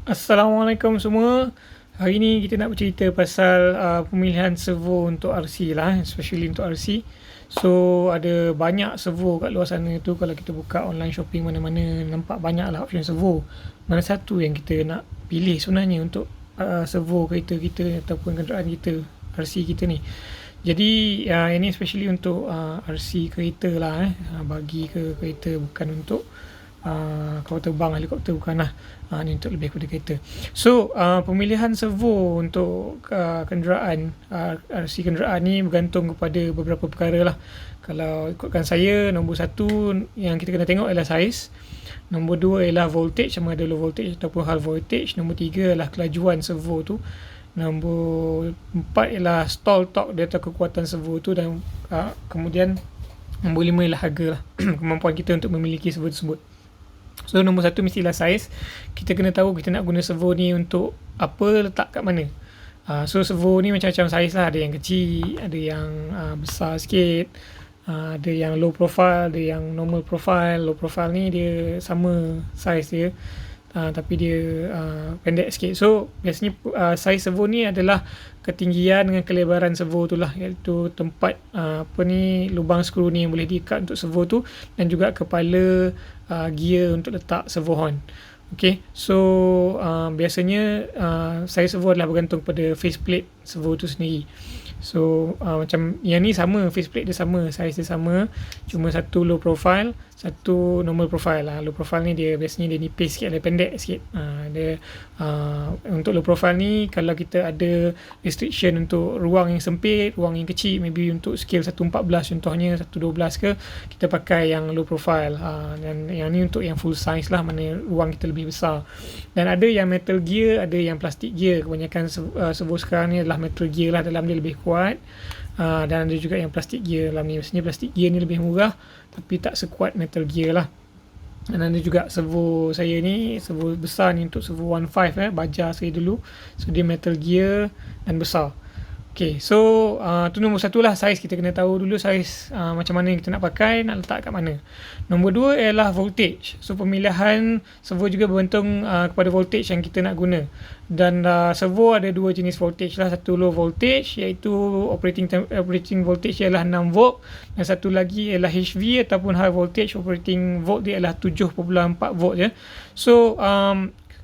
Assalamualaikum semua. Hari ni kita nak bercerita pasal pemilihan servo untuk RC lah, especially untuk RC. So ada banyak servo kat luar sana tu. Kalau kita buka online shopping mana-mana, nampak banyak lah option servo. Mana satu yang kita nak pilih sebenarnya untuk servo kereta kita ataupun kenderaan kita, RC kita ni. Jadi ini especially untuk RC kereta lah, bagi ke kereta, bukan untuk kalau terbang helikopter bukan lah. Ni untuk lebih kepada kereta. So pemilihan servo untuk kenderaan, RC kenderaan ni bergantung kepada beberapa perkara lah. Kalau ikutkan saya, nombor satu yang kita kena tengok adalah saiz. Nombor dua ialah voltage, sama ada low voltage ataupun high voltage. Nombor tiga adalah kelajuan servo tu. Nombor empat ialah stall torque dia atau kekuatan servo tu. Dan kemudian nombor lima ialah harga lah. Kemampuan kita untuk memiliki servo tersebut. So nombor satu mestilah saiz. Kita kena tahu kita nak guna servo ni untuk apa, letak kat mana. So servo ni macam-macam saiz lah. Ada yang kecil, ada yang besar sikit, ada yang low profile, ada yang normal profile. Low profile ni dia sama saiz dia, tapi dia pendek sikit. So biasanya saiz servo ni adalah ketinggian dengan kelebaran servo tu lah, iaitu tempat lubang skru ni yang boleh diikat untuk servo tu, dan juga kepala gear untuk letak servo horn. Okay, so biasanya saiz servo adalah bergantung pada faceplate servo tu sendiri. So macam yang ni sama, faceplate dia sama, saiz dia sama, cuma satu low profile, satu normal profile lah. Low profile ni dia biasanya dia nipis sikit, dia pendek sikit. Dia untuk low profile ni, kalau kita ada restriction untuk ruang yang sempit, ruang yang kecil, maybe untuk scale 1.14 contohnya, 1.12 ke, kita pakai yang low profile. Dan yang ni untuk yang full size lah, mana ruang kita lebih besar. Dan ada yang metal gear, ada yang plastik gear. Kebanyakan servo sekarang ni adalah metal gear lah, dalam dia lebih kuat. Dan ada juga yang plastik gear dalam ni. Biasanya plastik gear ni lebih murah, tapi tak sekuat metal gear lah. Dan ada juga servo saya ni, servo besar ni untuk servo 15 baja saya dulu. So dia metal gear dan besar. Okay, so tu nombor satu lah, saiz. Kita kena tahu dulu saiz macam mana yang kita nak pakai, nak letak kat mana. Nombor dua ialah voltage. So pemilihan servo juga bergantung kepada voltage yang kita nak guna. Dan servo ada dua jenis voltage lah. Satu low voltage, iaitu operating voltage ialah 6 volt. Dan satu lagi ialah HV ataupun high voltage, operating volt dia ialah 7.4 volt je. So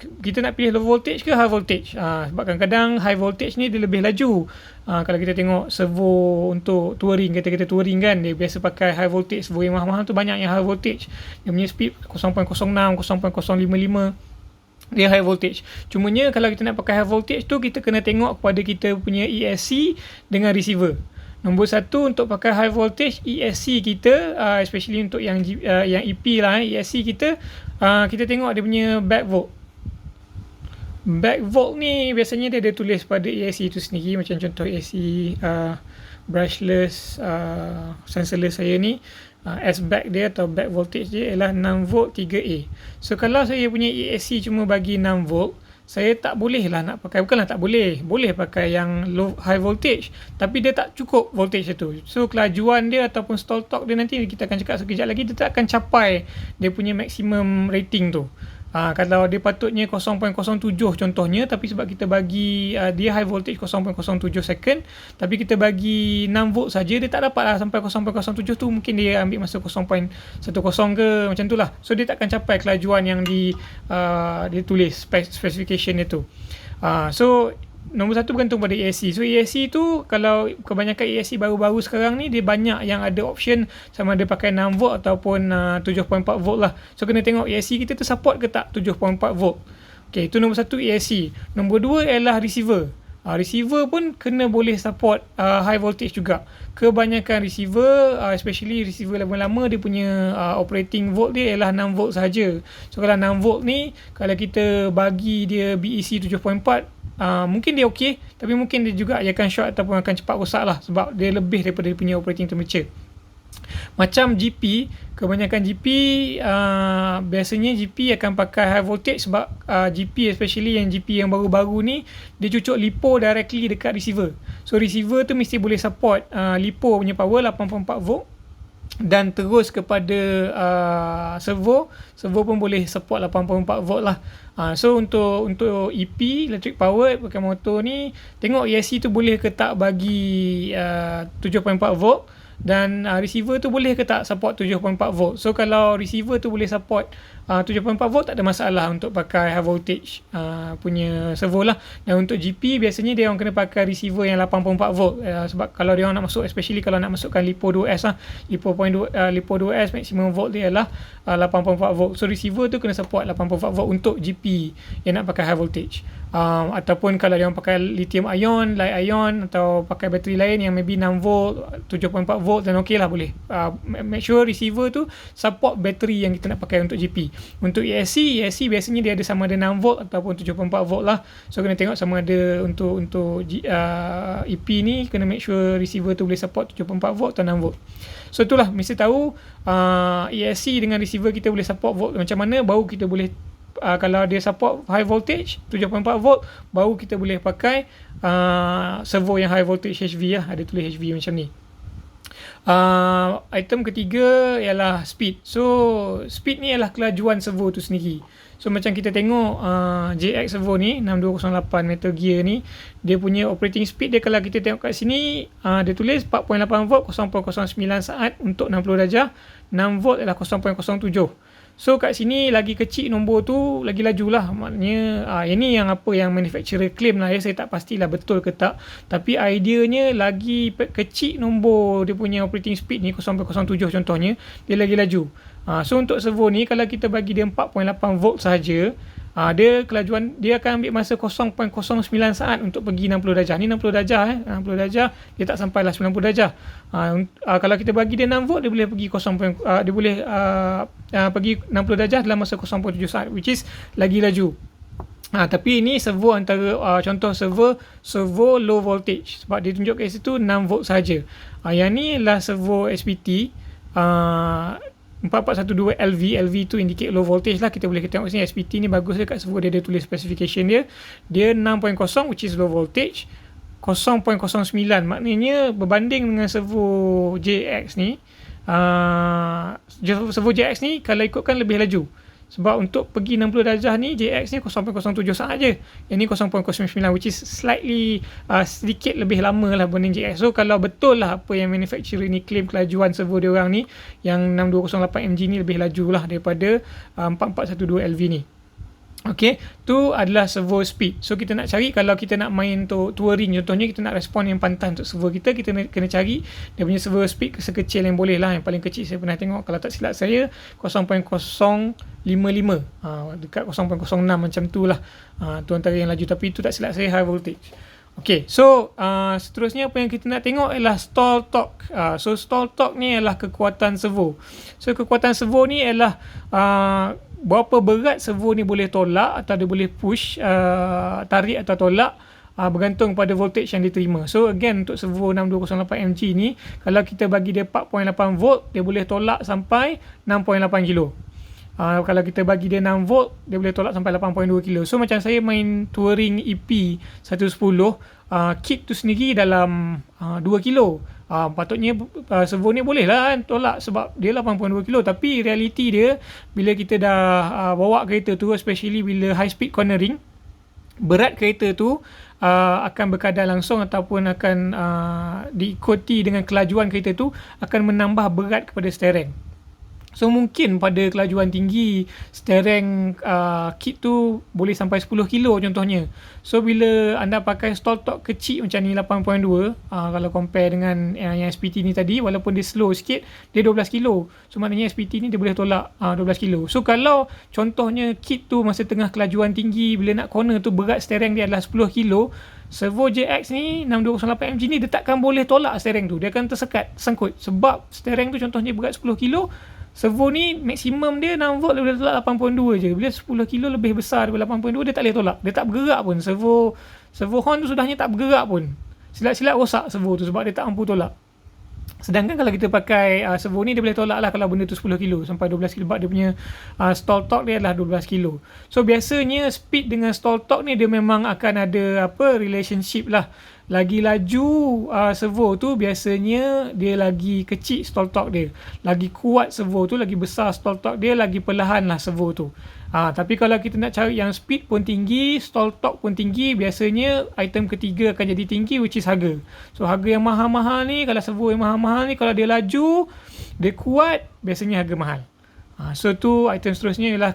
kita nak pilih low voltage ke high voltage? Sebab kadang-kadang high voltage ni dia lebih laju. Kalau kita tengok servo untuk touring, kereta-kereta touring kan, dia biasa pakai high voltage. Servo yang mahal-mahal tu banyak yang high voltage. Dia punya speed 0.06, 0.055. Dia high voltage. Cumanya kalau kita nak pakai high voltage tu, kita kena tengok kepada kita punya ESC dengan receiver. Nombor satu untuk pakai high voltage, ESC kita, especially untuk yang EP lah, ESC kita, kita tengok dia punya back volt. Back volt ni biasanya dia ada tulis pada ESC itu sendiri. Macam contoh ESC brushless sensorless saya ni, S-back dia atau back voltage dia ialah 6 volt 3A. So kalau saya punya ESC cuma bagi 6 volt, saya tak boleh lah nak pakai. Bukanlah tak boleh, boleh pakai yang low high voltage, tapi dia tak cukup voltage tu. So kelajuan dia ataupun stall torque dia, nanti kita akan cakap sekejap lagi, dia tak akan capai dia punya maximum rating tu. Kalau dia patutnya 0.07 contohnya, tapi sebab kita bagi dia high voltage 0.07 second, tapi kita bagi 6 volt saja, dia tak dapat lah sampai 0.07 tu. Mungkin dia ambil masa 0.10 ke, macam tu lah. So dia tak akan capai kelajuan yang dia tulis specification dia tu. So nombor satu bergantung pada ESC. So ESC tu, kalau kebanyakan ESC baru-baru sekarang ni, dia banyak yang ada option sama ada pakai 6 volt ataupun 7.4 volt lah. So kena tengok ESC kita tu support ke tak 7.4 volt. Okay, itu nombor satu ESC. Nombor dua ialah receiver. Receiver pun kena boleh support high voltage juga. Kebanyakan receiver, especially receiver lama-lama, dia punya operating volt dia ialah 6 volt sahaja. So kalau 6 volt ni, kalau kita bagi dia BEC 7.4, mungkin dia okey, tapi mungkin dia juga akan short ataupun akan cepat rosak lah, sebab dia lebih daripada dia punya operating temperature. Macam GP, kebanyakan GP biasanya GP akan pakai high voltage sebab GP, especially yang GP yang baru-baru ni, dia cucuk LiPo directly dekat receiver. So receiver tu mesti boleh support LiPo punya power 8.4 volt. dan terus kepada servo pun boleh support 84 volt lah. So untuk EP, electric power pakai motor ni, tengok ESC tu boleh ke tak bagi 7.4 volt, dan receiver tu boleh ke tak support 7.4 volt. So kalau receiver tu boleh support 7.4 volt, tak ada masalah untuk pakai high voltage punya servo lah. Dan untuk GP biasanya dia orang kena pakai receiver yang 84 volt, sebab kalau dia orang nak masuk, especially kalau nak masukkan LiPo 2S lah, LiPo 2S maximum volt dia ialah 84 volt. So receiver tu kena support 84 volt untuk GP yang nak pakai high voltage. Ataupun kalau dia orang pakai lithium ion, light ion, atau pakai bateri lain yang maybe 6 volt, 7.4 volt, dan okey lah boleh. Make sure receiver tu support bateri yang kita nak pakai untuk GP. Untuk ESC biasanya dia ada sama ada 6 volt ataupun 7.4 volt lah. So kena tengok sama ada untuk EP ni kena make sure receiver tu boleh support 7.4 volt atau 6 volt. So itulah, mesti tahu ESC dengan receiver kita boleh support volt macam mana, baru kita boleh kalau dia support high voltage 7.4 volt, baru kita boleh pakai servo yang high voltage HV lah, ada tulis HV macam ni. Item ketiga ialah speed. So speed ni ialah kelajuan servo tu sendiri. So macam kita tengok JX servo ni 6208 Metal Gear ni, dia punya operating speed dia, kalau kita tengok kat sini dia tulis 4.8 volt 0.09 saat untuk 60 darjah, 6 volt ialah 0.07. So kat sini lagi kecil nombor tu lagi laju lah. Maknanya ini yang apa yang manufacturer claim lah ya. Saya tak pastilah betul ke tak, tapi ideanya lagi kecil nombor dia punya operating speed ni 0.07 contohnya, dia lagi laju. So untuk servo ni kalau kita bagi dia 4.8 volt sahaja, dia kelajuan dia akan ambil masa 0.09 saat untuk pergi 60 darjah. Ni 60 darjah 60 darjah dia tak sampailah 90 darjah. Kalau kita bagi dia 6 volt, dia boleh pergi dia boleh pergi 60 darjah dalam masa 0.7 saat, which is lagi laju. Tapi ini servo antara contoh servo low voltage, sebab dia tunjuk kat situ 6 volt saja. Yang ni adalah servo SPT 4412 LV tu indicate low voltage lah. Kita boleh tengok sini SPT ni bagus dekat servo dia tulis specification dia 6.0 which is low voltage, 0.09 maknanya berbanding dengan servo JX ni. Servo JX ni kalau ikutkan lebih laju, sebab untuk pergi 60 darjah ni JX ni 0.07 saat je, yang ni 0.09, which is slightly sedikit lebih lama lah berbanding JX. So kalau betul lah apa yang manufacturer ni claim kelajuan servo dia orang ni, yang 6208 MG ni lebih laju lah daripada 4412 LV ni. Okay, tu adalah servo speed. So kita nak cari, kalau kita nak main touring contohnya, kita nak respon yang pantas untuk servo kita kena cari dia punya servo speed sekecil yang boleh lah. Yang paling kecil saya pernah tengok, kalau tak silap saya 0.055, dekat 0.06 macam tu lah. Tu antara yang laju, tapi tu tak silap saya high voltage. Okay, so seterusnya apa yang kita nak tengok ialah stall torque. So stall torque ni ialah kekuatan servo. So kekuatan servo ni ialah berapa berat servo ni boleh tolak atau dia boleh push, tarik atau tolak, bergantung pada voltage yang diterima. So again, untuk servo 6208 MG ni, kalau kita bagi dia 4.8 volt, dia boleh tolak sampai 6.8 kilo. Kalau kita bagi dia 6 volt, dia boleh tolak sampai 8.2 kilo. So macam saya main touring EP 110, kit tu sendiri dalam 2 kilo. Patutnya servo ni boleh lah tolak sebab dia 8.2 kilo. Tapi realiti dia, bila kita dah bawa kereta tu, especially bila high speed cornering, berat kereta tu akan berkadar langsung ataupun akan diikuti dengan kelajuan kereta tu, akan menambah berat kepada steering. So mungkin pada kelajuan tinggi, steering kit tu boleh sampai 10 kilo contohnya. So bila anda pakai stall torque kecil macam ni 8.2, kalau compare dengan yang SPT ni tadi, walaupun dia slow sikit, dia 12 kilo. So maknanya SPT ni dia boleh tolak 12 kilo. So kalau contohnya kit tu masa tengah kelajuan tinggi, bila nak corner tu berat steering dia adalah 10 kilo, servo JX ni 6208 MG ni dia takkan boleh tolak steering tu. Dia akan tersangkut sebab steering tu contohnya berat 10 kilo. Servo ni maksimum dia 6 volt, dia boleh tolak 8.2 je. Bila 10 kilo lebih besar daripada 8.2, dia tak boleh tolak. Dia tak bergerak pun. Servo horn tu sudahnya tak bergerak pun. Silap-silap rosak servo tu sebab dia tak mampu tolak. Sedangkan kalau kita pakai servo ni, dia boleh tolak lah kalau benda tu 10 kilo sampai 12 kilo, sebab dia punya stall torque dia adalah 12 kilo. So biasanya speed dengan stall torque ni dia memang akan ada relationship lah. lagi laju servo tu biasanya dia lagi kecil stall torque dia. Lagi kuat servo tu, lagi besar stall torque dia, lagi perlahan lah servo tu. Tapi kalau kita nak cari yang speed pun tinggi, stall torque pun tinggi, biasanya item ketiga akan jadi tinggi, which is harga. So harga yang mahal-mahal ni, kalau servo yang mahal-mahal ni, kalau dia laju, dia kuat, biasanya harga mahal. So tu item seterusnya ialah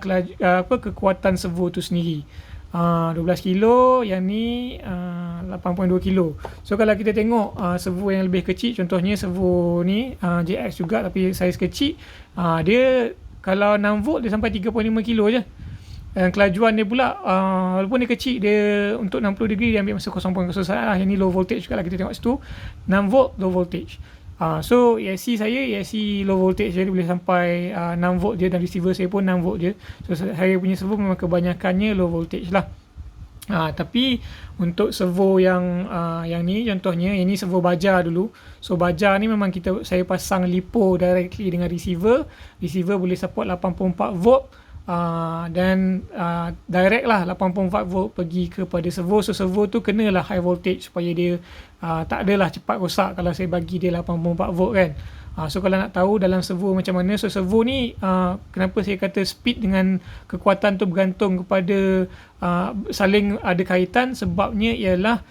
kekuatan servo tu sendiri. 12 kilo, yang ni 8.2 kilo. So kalau kita tengok servo yang lebih kecil, contohnya servo ni JX juga tapi saiz kecil, dia kalau 6 volt dia sampai 3.5 kilo je. Dan kelajuan dia pula walaupun dia kecil, dia untuk 60 degree dia ambil masa 0.01 lah. Yang ni low voltage juga lah, kita tengok situ 6 volt low voltage. So ESC saya, ESC low voltage dia boleh sampai 6 volt je, dan receiver saya pun 6 volt je. So saya punya servo memang kebanyakannya low voltage lah. Tapi untuk servo yang ni contohnya, ini servo baja dulu. So baja ni memang saya pasang LiPo directly dengan receiver. Receiver boleh support 84 volt. Dan direct lah 84 volt pergi kepada servo. So servo tu kenalah high voltage supaya dia tak adalah cepat rosak kalau saya bagi dia 84 volt kan. So kalau nak tahu dalam servo macam mana, so servo ni kenapa saya kata speed dengan kekuatan tu bergantung kepada saling ada kaitan, sebabnya ialah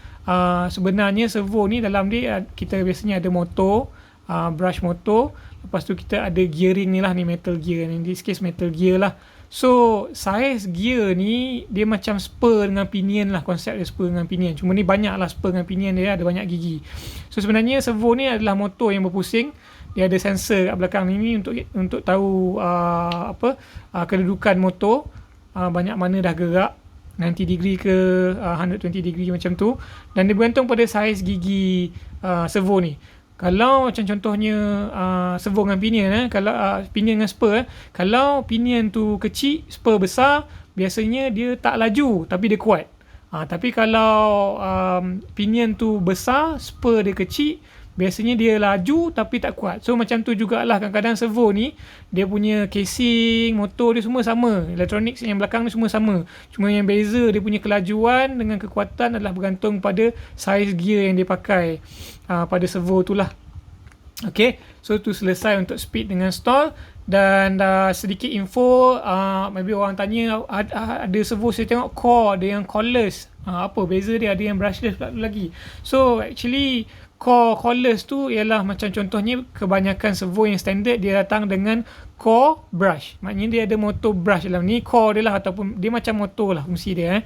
sebenarnya servo ni dalam dia kita biasanya ada motor, brush motor, lepas tu kita ada gearing ni lah, ni metal gear, in this case metal gear lah. So saiz gear ni dia macam spur dengan pinion lah, konsep dia spur dengan pinion. Cuma ni banyak lah spur dengan pinion dia, ada banyak gigi. So sebenarnya servo ni adalah motor yang berpusing. Dia ada sensor kat belakang ni untuk tahu kedudukan motor, banyak mana dah gerak, 90 degree ke 120 degree macam tu. Dan dia bergantung pada saiz gigi servo ni. Kalau macam contohnya servo dengan pinion, kalau pinion dengan spur, kalau pinion tu kecil, spur besar, biasanya dia tak laju tapi dia kuat. Tapi kalau pinion tu besar, spur dia kecil, biasanya dia laju tapi tak kuat. So macam tu jugalah kadang-kadang servo ni, dia punya casing, motor dia semua sama, elektronik yang belakang ni semua sama. Cuma yang beza dia punya kelajuan dengan kekuatan adalah bergantung pada saiz gear yang dia pakai pada servo tu lah. Okay, so tu selesai untuk speed dengan stall. Dan sedikit info, maybe orang tanya ada servo saya tengok core, ada yang coreless, apa beza dia, ada yang brushless lagi. So actually core-coreless tu ialah macam contohnya kebanyakan servo yang standard dia datang dengan core brush. Maknanya dia ada motor brush dalam ni, core dia lah, ataupun dia macam motor lah fungsi dia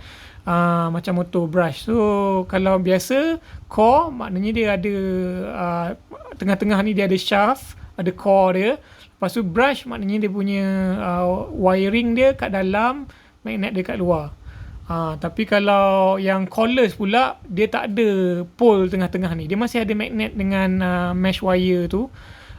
macam motor brush. So kalau biasa core maknanya dia ada tengah-tengah ni dia ada shaft, ada core dia. Lepas tu brush maknanya dia punya wiring dia kat dalam, magnet dia kat luar. Tapi kalau yang coreless pula, dia tak ada pole tengah-tengah ni. Dia masih ada magnet dengan mesh wire tu.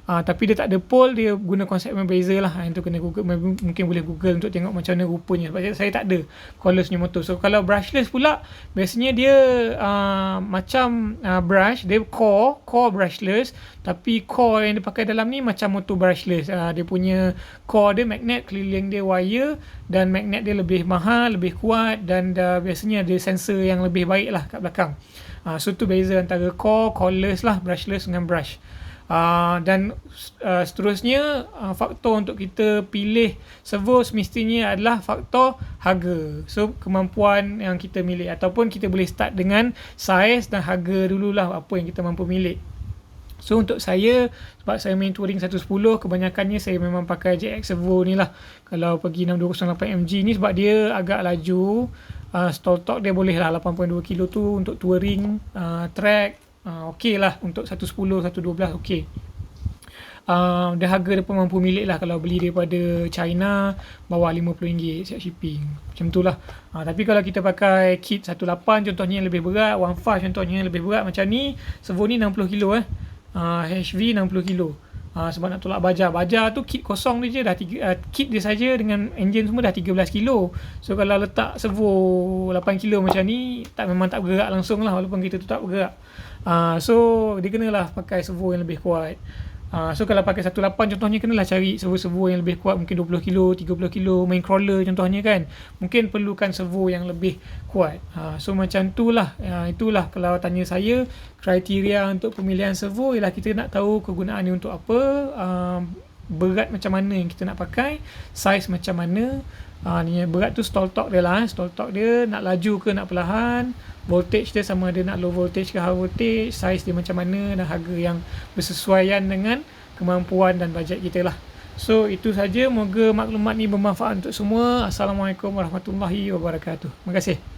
Tapi dia tak ada pole, dia guna konsep yang berbeza lah. Yang tu kena Google, mungkin boleh Google untuk tengok macam mana rupanya. Sebab saya tak ada coreless ni motor. So kalau brushless pula, biasanya dia macam brush, dia core brushless. Tapi core yang dia pakai dalam ni macam motor brushless. Dia punya core dia magnet, keliling dia wire, dan magnet dia lebih mahal, lebih kuat, dan biasanya ada sensor yang lebih baik lah kat belakang. So tu beza antara coreless lah, brushless dengan brush. Dan seterusnya faktor untuk kita pilih servo semestinya adalah faktor harga. So kemampuan yang kita milik, ataupun kita boleh start dengan saiz dan harga dululah, apa yang kita mampu milik. So untuk saya, sebab saya main touring 110, kebanyakannya saya memang pakai JX servo ni lah. Kalau pergi 6208MG ni, sebab dia agak laju, stall torque dia boleh lah 8.2 kilo tu untuk touring, track, okey lah. Untuk 110, 112 okey. Dan harga dia pun mampu milik lah. Kalau beli daripada China, bawah RM50 siap shipping, macam tu lah. Tapi kalau kita pakai kit 18 contohnya yang lebih berat, 15 contohnya yang lebih berat macam ni, servo ni 60 kilo HV 60 kilo. Sebab nak tolak baja tu kit kosong dia je dah kit dia saja dengan enjin semua dah 13 kilo. So kalau letak servo 8 kilo macam ni, memang tak bergerak langsung lah, walaupun kita tu tak bergerak. So dia kenalah pakai servo yang lebih kuat. So kalau pakai 18 contohnya, kenalah cari servo-servo yang lebih kuat, mungkin 20 kilo, 30 kilo, main crawler contohnya kan, mungkin perlukan servo yang lebih kuat. So macam itulah, itulah kalau tanya saya, kriteria untuk pemilihan servo ialah kita nak tahu kegunaan dia untuk apa, berat macam mana yang kita nak pakai, saiz macam mana. Ni berat tu stall torque dia lah, stall torque dia nak laju ke nak perlahan, voltage dia sama ada nak low voltage ke high voltage, saiz dia macam mana, dan harga yang bersesuaian dengan kemampuan dan bajet kita lah. So itu saja, moga maklumat ni bermanfaat untuk semua. Assalamualaikum warahmatullahi wabarakatuh. Terima kasih.